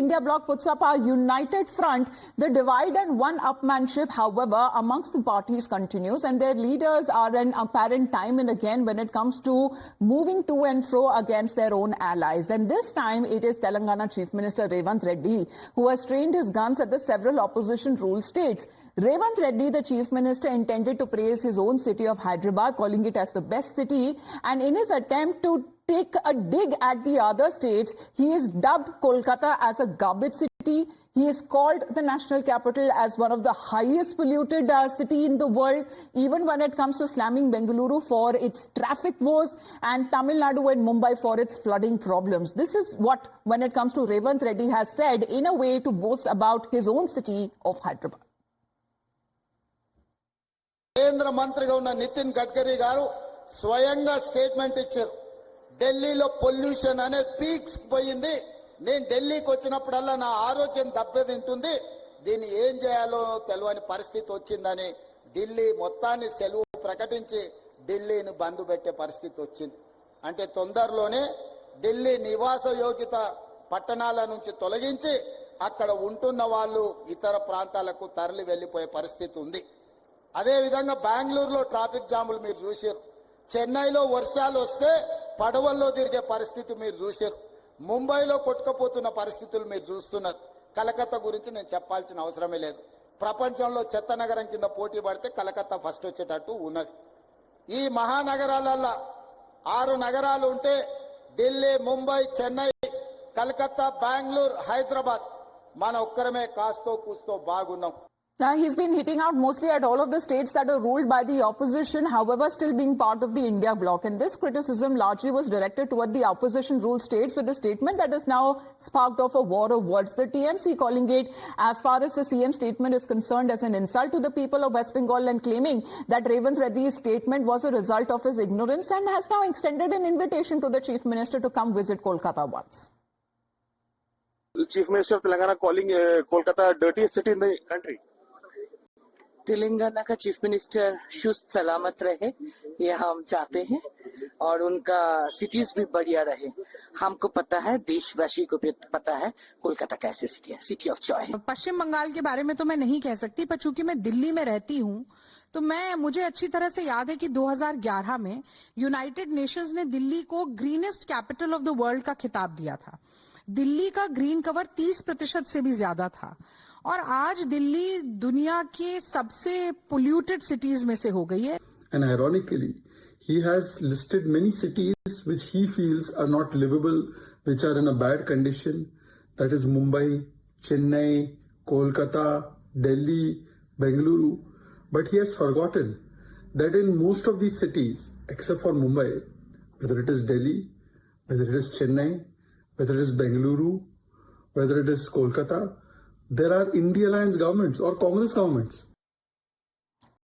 India bloc puts up a united front, the divide and one-upmanship, however, amongst the parties continues, and their leaders are an apparent time and again when it comes to moving to and fro against their own allies. And this time it is Telangana Chief Minister Revanth Reddy who has trained his guns at the several opposition-ruled states. Revanth Reddy, the Chief Minister, intended to praise his own city of Hyderabad, calling it as the best city, and in his attempt to take a dig at the other states, he has dubbed Kolkata as a garbage city. He has called the national capital as one of the highest polluted city in the world, even when it comes to slamming Bengaluru for its traffic woes and Tamil Nadu and Mumbai for its flooding problems. This is what, when it comes to Revanth Reddy, has said in a way to boast about his own city of Hyderabad. కేంద్ర మంత్రిగా ఉన్న నితిన్ గడ్కరీ గారు స్వయంగా statement ఇచ్చారు. ఢిల్లీలో pollution అనేది peaks పోయింది. నేను ఢిల్లీకి వచ్చినప్పుడల్లా నా ఆరోగ్యం దెబ్బతింటుంది. దీన్ని ఏం చేయాలో తెలియని పరిస్థితి వచ్చిందని ఢిల్లీ మొత్తాన్ని సెలవు ప్రకటించి ఢిల్లీని బంద్ పెట్టే పరిస్థితి వచ్చింది. అంటే తొందరలోనే ఢిల్లీ నివాస యోగ్యత పట్టణాల నుంచి తొలగించి అక్కడ ఉంటున్న వాళ్ళు ఇతర ప్రాంతాలకు తరలి వెళ్లిపోయే పరిస్థితి ఉంది. అదే విధంగా బెంగళూరులో ట్రాఫిక్ జాములు మీరు చూశారు. చెన్నైలో వర్షాలు వస్తే పడవల్లో తిరిగే పరిస్థితి మీరు చూశారు. ముంబైలో కొట్టుకుపోతున్న పరిస్థితులు మీరు చూస్తున్నారు. కలకత్తా గురించి నేను చెప్పాల్సిన అవసరమే లేదు. ప్రపంచంలో చెత్త నగరం కింద పోటీ పడితే కలకత్తా ఫస్ట్ వచ్చేటట్టు ఉన్నది. ఈ మహానగరాలలో 6 నగరాలు ఉంటే ఢిల్లీ, ముంబై, చెన్నై, కలకత్తా, బెంగళూరు, హైదరాబాద్ మన ఒక్కరమే కాస్తో కూస్తో బాగున్నాం. Now, he's been hitting out mostly at all of the states that are ruled by the opposition, however, still being part of the India bloc. And this criticism largely was directed toward the opposition-ruled states with a statement that has now sparked off a war of words. The TMC calling it, as far as the CM statement is concerned, as an insult to the people of West Bengal and claiming that Revanth Reddy's statement was a result of his ignorance and has now extended an invitation to the Chief Minister to come visit Kolkata once. The Chief Minister of Telangana calling Kolkata dirtiest city in the country. Telangana का chief minister सुस्त सलामत रहे, ये हम चाहते हैं, और उनका सिटीज भी बढ़िया रहे. हमको पता है, देशवासी को भी पता है कोलकाता कैसे सिटी है, सिटी ऑफ जॉय. पश्चिम बंगाल के बारे में तो मैं नहीं कह सकती, पर चूंकि मैं दिल्ली में रहती हूँ तो मुझे अच्छी तरह से याद है कि 2011 में यूनाइटेड नेशंस ने दिल्ली को greenest capital of the world का खिताब दिया था. दिल्ली का ग्रीन कवर 30% से भी ज्यादा था, और आज दिल्ली दुनिया के सबसे पोल्यूटेड सिटीज में से हो गई है. And ironically, he has listed many cities which he feels are not livable, which are in a bad condition. That is Mumbai, Chennai, Kolkata, Delhi, Bengaluru. But he has forgotten that in most of these cities, except for Mumbai, whether it is Delhi, whether it is Chennai, whether it is Bengaluru, whether it is Kolkata, there are India Alliance governments or Congress governments.